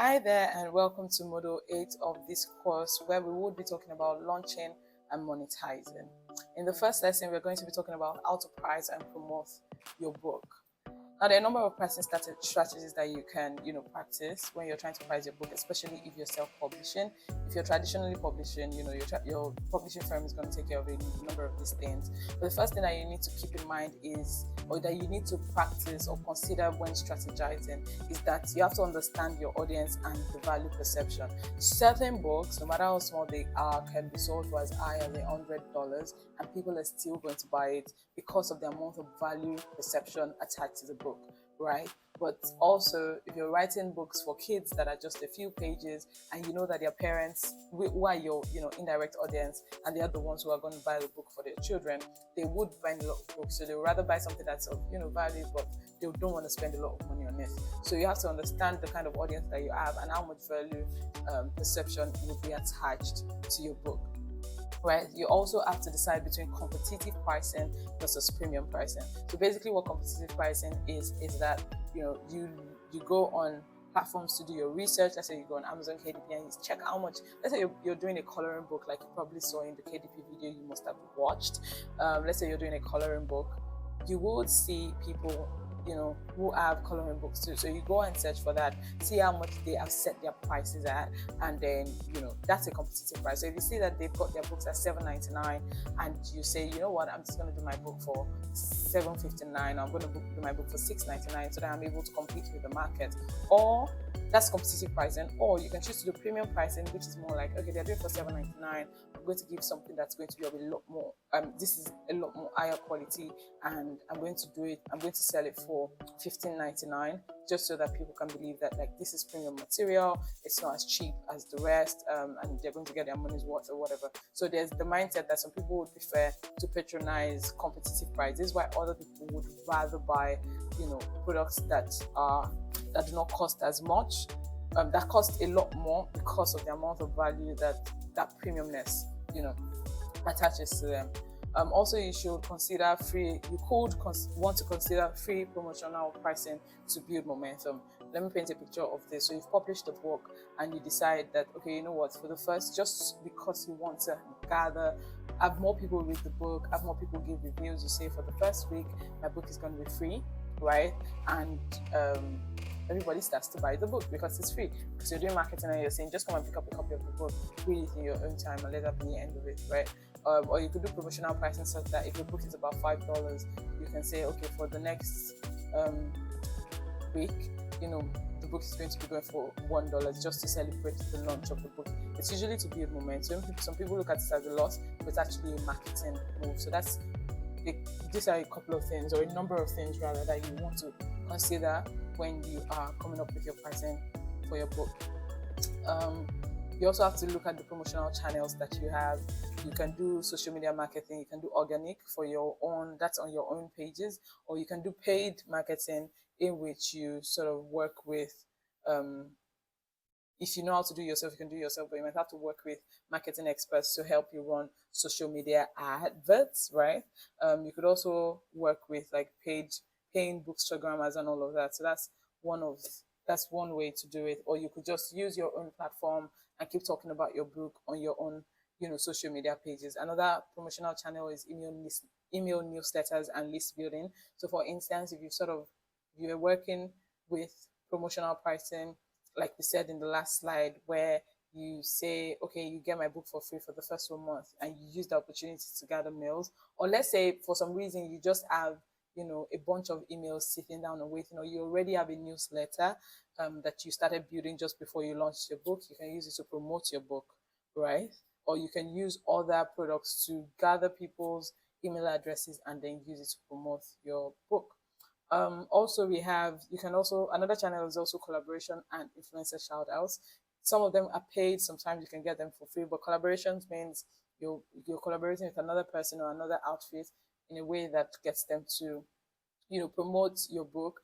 Hi there, and welcome to Module 8 of this course where we will be talking about launching and monetizing. In the first lesson, we're going to be talking about how to price and promote your book. Now, there are a number of pricing strategies that you can, practice when you're trying to price your book, especially if you're self-publishing. If you're traditionally publishing, your publishing firm is going to take care of a number of these things. But the first thing that you need to keep in mind is, or that you need to practice or consider when strategizing, is that you have to understand your audience and the value perception. Certain books, no matter how small they are, can be sold for as high as $100, and people are still going to buy it because of the amount of value perception attached to the book, right? But also, if you're writing books for kids that are just a few pages, and you know that their parents, who are your indirect audience, and they are the ones who are going to buy the book for their children, they would buy a lot of books. So they would rather buy something that's of value, but they don't want to spend a lot of money on it. So you have to understand the kind of audience that you have and how much value perception will be attached to your book. Right, you also have to decide between competitive pricing versus premium pricing. So basically, what competitive pricing is that you go on platforms to do your research. Let's say you go on Amazon KDP and you check how much. Let's say you're doing a coloring book, like you probably saw in the KDP video you must have watched. Let's say you're doing a coloring book, you would see people who have coloring books too. So you go and search for that, see how much they have set their prices at, and then that's a competitive price. So if you see that they've got their books at $7.99 and you say, you know what, I'm just going to do my book for $7.59, I'm going to do my book for $6.99 so that I'm able to compete with the market, or that's competitive pricing. Or you can choose to do premium pricing, which is more like, okay, they're doing for $7.99, I'm going to give something that's going to be of a lot more this is a lot more higher quality, and I'm going to sell it for $15.99, just so that people can believe that this is premium material, it's not as cheap as the rest, and they're going to get their money's worth or whatever. So there's the mindset that some people would prefer to patronize competitive prices, while other people would rather buy products that do not cost as much, that cost a lot more because of the amount of value that premiumness attaches to them. Also, you should consider free. You could want to consider free promotional pricing to build momentum. Let me paint a picture of this. So you've published a book and you decide that, okay, you know what, for the first, just because you want to have more people read the book, have more people give reviews, you say for the first week, my book is going to be free, right? And everybody starts to buy the book because it's free. Because you're doing marketing and you're saying, just come and pick up a copy of the book, read it in your own time, and let that be the end of it, right? Or you could do promotional pricing such that if your book is about $5, you can say, okay, for the next week, the book is going to be going for $1 just to celebrate the launch of the book. It's usually to build momentum. Some people look at it as a loss, but it's actually a marketing move. So these are a couple of things, or a number of things rather, that you want to consider when you are coming up with your pricing for your book. You also have to look at the promotional channels that you have. You can do social media marketing, you can do organic for your own, that's on your own pages, or you can do paid marketing, in which you sort of work with, if you know how to do yourself, you can do yourself, but you might have to work with marketing experts to help you run social media adverts, right? You could also work with paying bookstagrammers and all of that. So that's one way to do it. Or you could just use your own platform and keep talking about your book on your own social media pages. Another promotional channel is email newsletters and list building. So for instance, if you're working with promotional pricing, like we said in the last slide, where you say, okay, you get my book for free for the first 1 month, and you use the opportunity to gather mails. Or let's say for some reason you just have a bunch of emails sitting down and waiting, or you already have a newsletter that you started building just before you launched your book. You can use it to promote your book, right? Or you can use other products to gather people's email addresses and then use it to promote your book. Also, another channel is also collaboration and influencer shout outs. Some of them are paid, sometimes you can get them for free, but collaborations means you're collaborating with another person or another outfit in a way that gets them to promote your book.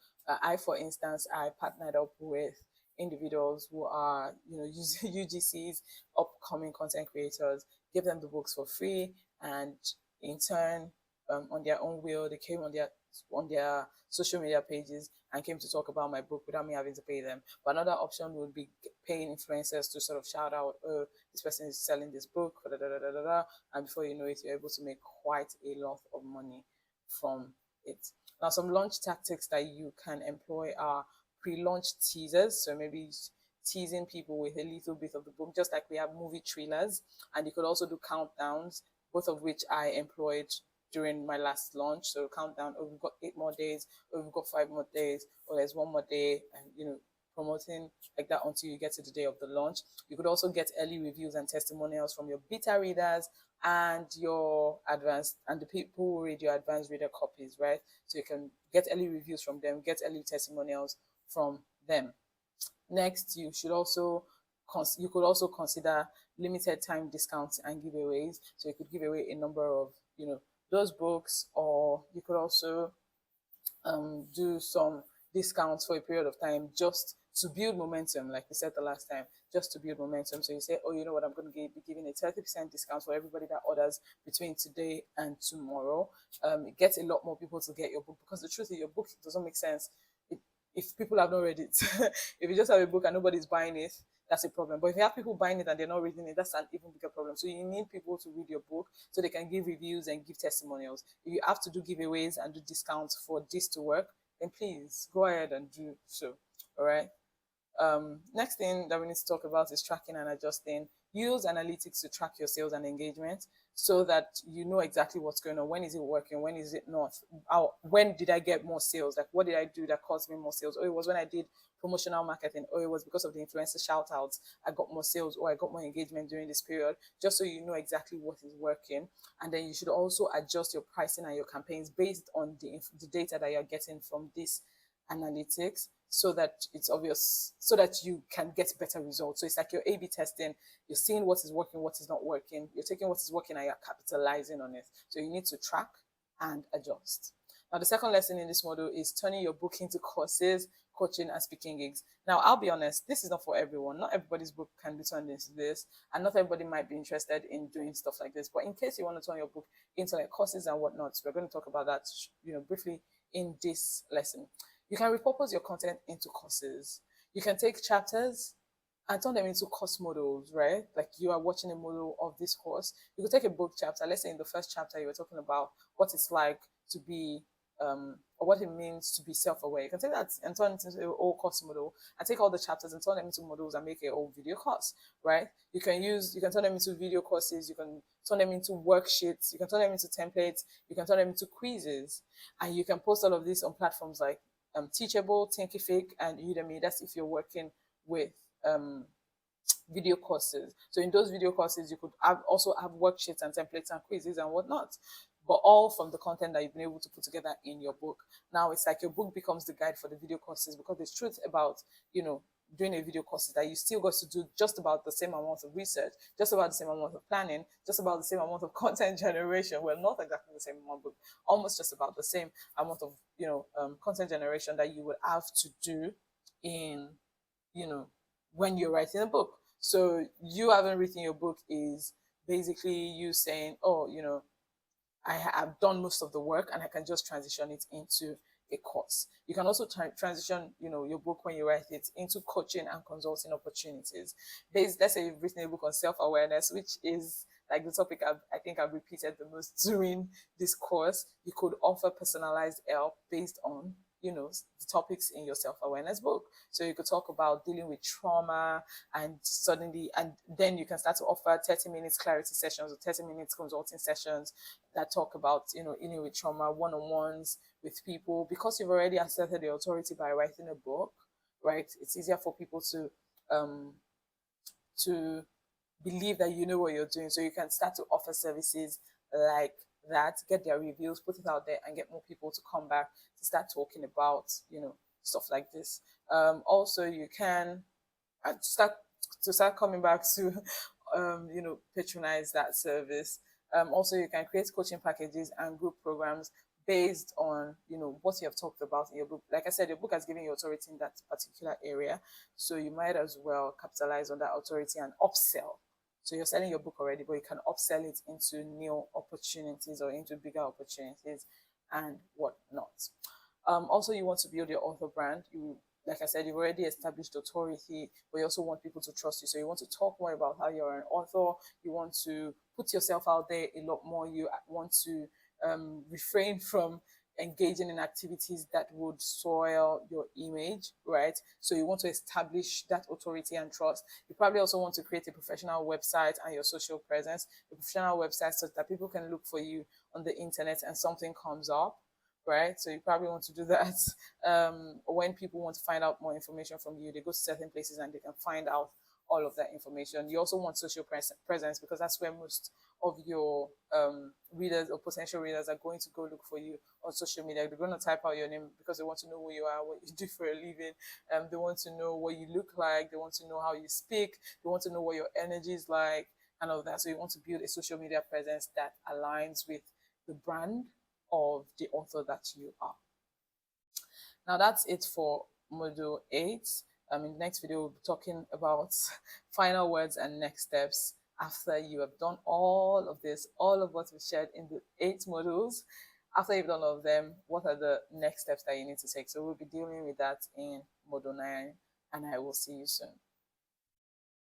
For instance, I partnered up with individuals who are UGCs, upcoming content creators, give them the books for free, and in turn, on their own will, they came on their social media pages and came to talk about my book without me having to pay them. But another option would be paying influencers to sort of shout out, oh, this person is selling this book, da, da, da, da, da, da, and before you know it, you're able to make quite a lot of money from it. Now, some launch tactics that you can employ are pre-launch teasers. So maybe teasing people with a little bit of the book, just like we have movie trailers, and you could also do countdowns, both of which I employed during my last launch. So countdown, oh, we've got 8 more days, or we've got 5 more days, or there's one more day, and promoting like that until you get to the day of the launch. You could also get early reviews and testimonials from your beta readers and your advanced and the people who read your advanced reader copies, right? So you can get early reviews from them, get early testimonials from them. Next, you could also consider limited time discounts and giveaways. So you could give away a number of those books, or you could also do some discounts for a period of time just to build momentum, like we said the last time, just to build momentum. So you say, oh, you know what, I'm going to be giving a 30% discount for everybody that orders between today and tomorrow. It gets a lot more people to get your book, because the truth is your book doesn't make sense if people have not read it. If you just have a book and nobody's buying it, that's a problem. But if you have people buying it and they're not reading it, that's an even bigger problem. So you need people to read your book so they can give reviews and give testimonials. If you have to do giveaways and do discounts for this to work, then please go ahead and do so. All right. Next thing that we need to talk about is tracking and adjusting. Use analytics to track your sales and engagement so that you know exactly what's going on. When is it working? When is it not? When did I get more sales? Like, what did I do that caused me more sales? Oh, it was when I did promotional marketing. Oh, it was because of the influencer shout outs. I got more sales, or I got more engagement during this period, just so you know exactly what is working. And then you should also adjust your pricing and your campaigns based on the data that you're getting from this analytics, so that it's obvious, so that you can get better results. So it's like you're A/B testing. You're seeing what is working, what is not working. You're taking what is working and you're capitalizing on it. So you need to track and adjust. Now, the second lesson in this model is turning your book into courses, coaching, and speaking gigs. Now, I'll be honest, this is not for everyone. Not everybody's book can be turned into this, and not everybody might be interested in doing stuff like this. But in case you want to turn your book into like courses and whatnot, we're going to talk about that, briefly in this lesson. You can repurpose your content into courses. You can take chapters and turn them into course models, right? Like you are watching a model of this course. You could take a book chapter. Let's say in the first chapter, you were talking about what it's like to be, or what it means to be self-aware. You can take that and turn it into a whole course model, and take all the chapters and turn them into models and make a whole video course, right? You can turn them into video courses. You can turn them into worksheets. You can turn them into templates. You can turn them into quizzes, and you can post all of this on platforms like Teachable, Thinkific, and Udemy. That's if you're working with video courses. So in those video courses, you could also have worksheets and templates and quizzes and whatnot, but all from the content that you've been able to put together in your book. Now it's like your book becomes the guide for the video courses, because the truth about doing a video course is that you still got to do just about the same amount of research, just about the same amount of planning, just about the same amount of content generation. Well, not exactly the same amount, but almost just about the same amount of content generation that you would have to do in when you're writing a book. So you having written your book is basically you saying, oh, I have done most of the work and I can just transition it into a course. You can also transition, your book when you write it into coaching and consulting opportunities. Let's say you've written a book on self-awareness, which is like the topic I think I've repeated the most during this course. You could offer personalized help based on the topics in your self-awareness book. So you could talk about dealing with trauma, and then you can start to offer 30 minutes clarity sessions or 30 minutes consulting sessions that talk about dealing with trauma, one-on-ones with people. Because you've already asserted the authority by writing a book, right? It's easier for people to believe that you know what you're doing. So you can start to offer services like that, get their reviews, put it out there, and get more people to come back to start talking about stuff like this. Also, you can start coming back to patronize that service. Also, you can create coaching packages and group programs based on what you have talked about in your book. Like I said, your book has given you authority in that particular area, so you might as well capitalize on that authority and upsell. So you're selling your book already, but you can upsell it into new opportunities or into bigger opportunities and whatnot. Also, you want to build your author brand. Like I said, you've already established authority, but you also want people to trust you. So you want to talk more about how you're an author. You want to put yourself out there a lot more. You want to refrain from engaging in activities that would soil your image, right? So you want to establish that authority and trust. You probably also want to create a professional website and your social presence, a professional website so that people can look for you on the internet and something comes up, right? So you probably want to do that. When people want to find out more information from you, they go to certain places and they can find out all of that information. You also want social presence because that's where most of your readers or potential readers are going to go look for you on social media. They're going to type out your name because they want to know who you are, what you do for a living. They want to know what you look like. They want to know how you speak. They want to know what your energy is like and all of that. So you want to build a social media presence that aligns with the brand of the author that you are. Now that's it for module 8. In the next video, we'll be talking about final words and next steps after you have done all of this, all of what we shared in the 8 modules. After you've done all of them, what are the next steps that you need to take? So we'll be dealing with that in module 9, and I will see you soon.